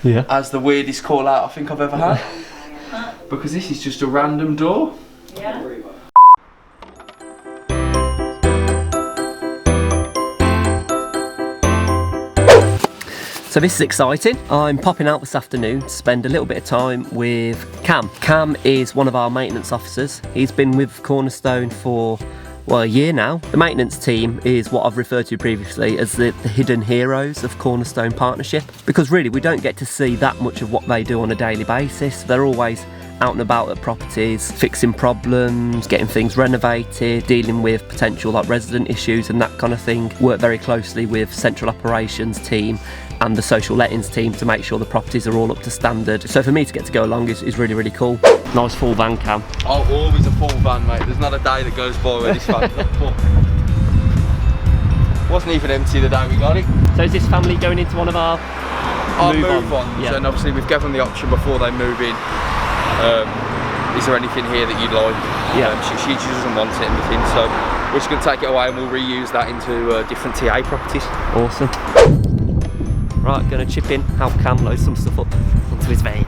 as the weirdest call out I think I've ever had. Because this is just a random door. Yeah. So this is exciting. I'm popping out this afternoon to spend a little bit of time with Cam. Cam is one of our maintenance officers. He's been with Cornerstone for, well, a year now. The maintenance team is what I've referred to previously as the hidden heroes of Cornerstone partnership, because really we don't get to see that much of what they do on a daily basis. They're always out and about at properties, fixing problems, getting things renovated, dealing with potential like resident issues and that kind of thing. Work very closely with central operations team and the social lettings team to make sure the properties are all up to standard. So for me to get to go along is really, really cool. Nice full van, Cam. Oh, always a full van, mate. There's not a day that goes by where this van's not full. Wasn't even empty the day we got it. So is this family going into one of our move-ons? Yeah. And obviously we've given them the option before they move in. Is there anything here that you'd like? Yeah. She doesn't want it, anything, so we're just going to take it away and we'll reuse that into different TA properties. Awesome. Right, going to chip in, help Cam load some stuff up onto his van.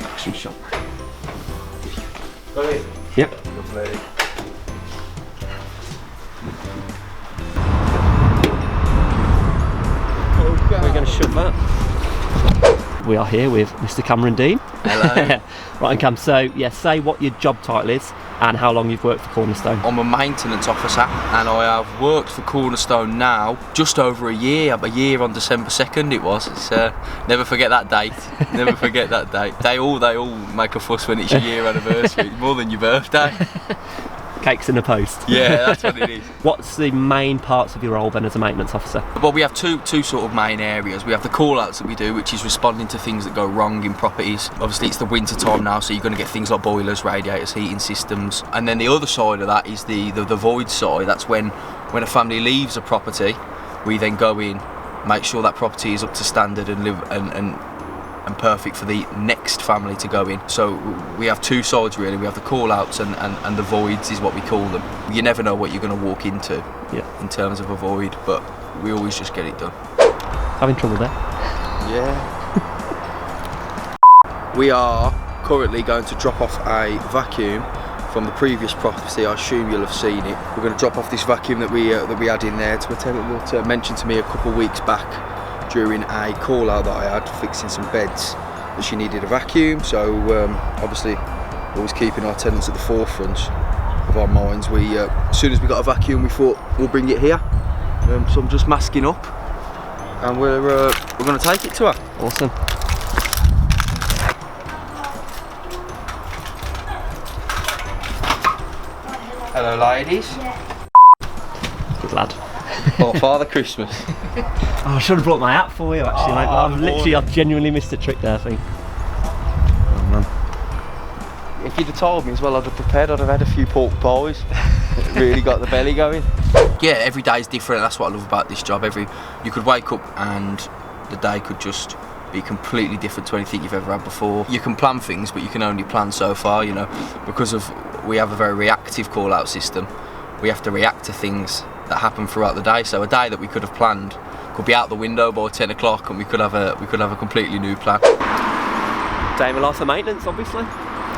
Action shot. Got it? Yep. Lovely. Okay. We're going to shove that. We are here with Mr. Cameron Dean. Hello. Right, Cam, so yeah, say what your job title is and how long you've worked for Cornerstone. I'm a maintenance officer and I have worked for Cornerstone now just over a year on December 2nd it was. It's, never forget that date, never forget that date. They all make a fuss when it's your year anniversary, more than your birthday. Cakes in the post. Yeah, that's what it is. What's the main parts of your role then as a maintenance officer? Well, we have two sort of main areas. We have the call-outs that we do, which is responding to things that go wrong in properties. Obviously it's the winter time now, so you're going to get things like boilers, radiators, heating systems. And then the other side of that is the void side. That's when a family leaves a property, we then go in, make sure that property is up to standard and live and perfect for the next family to go in. So we have two sides really. We have the call-outs and the voids is what we call them. You never know what you're going to walk into in terms of a void, but we always just get it done. Having trouble there? Yeah. We are currently going to drop off a vacuum from the previous property. I assume you'll have seen it. We're going to drop off this vacuum that we had in there to a tenant that mentioned to me a couple of weeks back during a call out that I had fixing some beds that she needed a vacuum. So obviously always keeping our tenants at the forefront of our minds. We as soon as we got a vacuum we thought we'll bring it here. So I'm just masking up and we're going to take it to her. Awesome. Hello ladies. Good lad. Oh, Father Christmas. Oh, I should have brought my hat for you actually, mate. I've genuinely missed a trick there, I think. Oh, man. If you'd have told me as well, I'd have prepared. I'd have had a few pork pies. Really got the belly going. Yeah, every day is different. That's what I love about this job. You could wake up and the day could just be completely different to anything you've ever had before. You can plan things, but you can only plan so far, you know, because we have a very reactive call-out system. We have to react to things that happen throughout the day. So a day that we could have planned could be out the window by 10 o'clock and we could have a completely new plan. Day in my life for maintenance, obviously.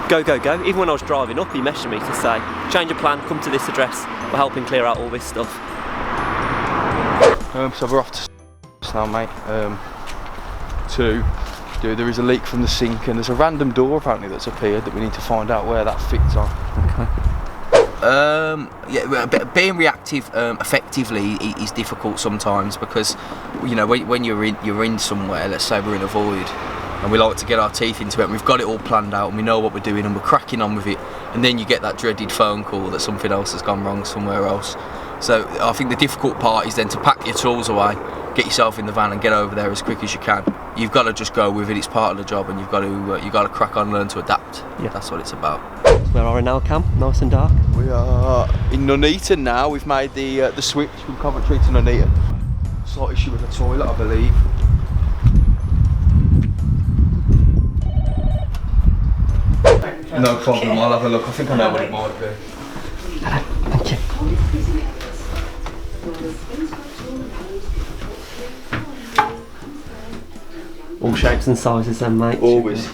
Go, go, go. Even when I was driving up, he messaged me to say, change of plan, come to this address, we're helping clear out all this stuff. So we're off to now, mate. There is a leak from the sink and there's a random door apparently that's appeared that we need to find out where that fits on. Okay. Yeah, being reactive effectively is difficult sometimes because, you know, when you're in somewhere, let's say we're in a void, and we like to get our teeth into it, and we've got it all planned out and we know what we're doing and we're cracking on with it, and then you get that dreaded phone call that something else has gone wrong somewhere else. So I think the difficult part is then to pack your tools away, get yourself in the van and get over there as quick as you can. You've got to just go with it, it's part of the job, and you've got to crack on and learn to adapt. Yeah. That's what it's about. Where are we now, Cam? Nice and dark? We are in Nuneaton now. We've made the switch from Coventry to Nuneaton. Slight issue with the toilet, I believe. No problem, I'll have a look. I think I know what it might be. Thank you. All shapes and sizes then, mate. Always.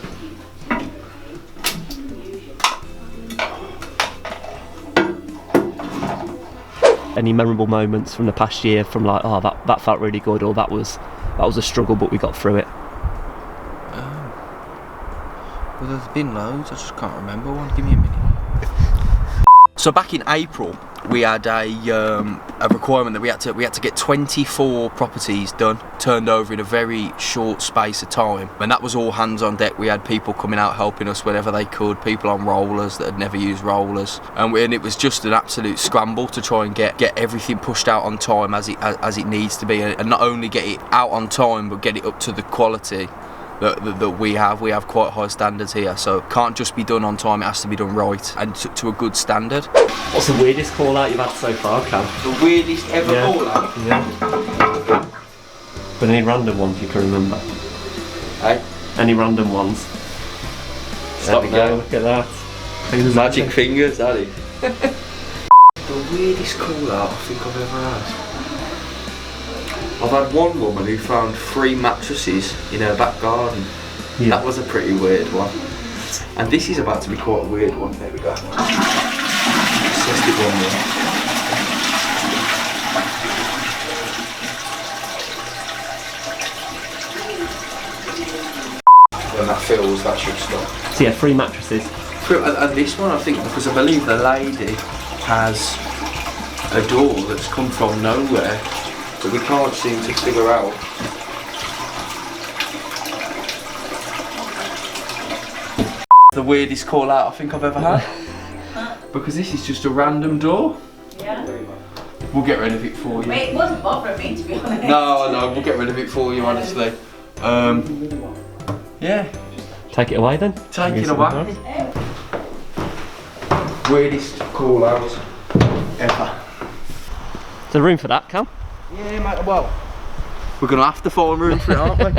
Any memorable moments from the past year from like, oh, that felt really good, or that was a struggle but we got through it? Well, there's been loads, I just can't remember one. Give me a minute. So back in April, we had a requirement that we had to get 24 properties done, turned over in a very short space of time, and that was all hands on deck. We had people coming out helping us whenever they could, people on rollers that had never used rollers, and it was just an absolute scramble to try and get everything pushed out on time as it needs to be, and not only get it out on time but get it up to the quality that we have quite high standards here, so it can't just be done on time, it has to be done right and to a good standard. What's the weirdest call out you've had so far, Cam? The weirdest ever call out? Yeah. But any random ones you can remember? Hey? Any random ones? Stop there we now. go, look at that. Magic fingers, Daddy. The weirdest call out I think I've ever had. I've had one woman who found 3 mattresses in her back garden. Yeah. That was a pretty weird one. And this is about to be quite a weird one. There we go. Let's test it one more. When that fills, that should stop. So yeah, 3 mattresses. And this one, I think, because I believe the lady has a door that's come from nowhere that we can't seem to figure out. The weirdest call out I think I've ever had. Because this is just a random door. Yeah. We'll get rid of it for you. Wait, it wasn't bothering me, to be honest. No, we'll get rid of it for you, honestly. Yeah. Take it away then. Take it away. Weirdest call out ever. Is there room for that, Cam? Yeah, mate, well, we're going to have to find room for it, aren't we?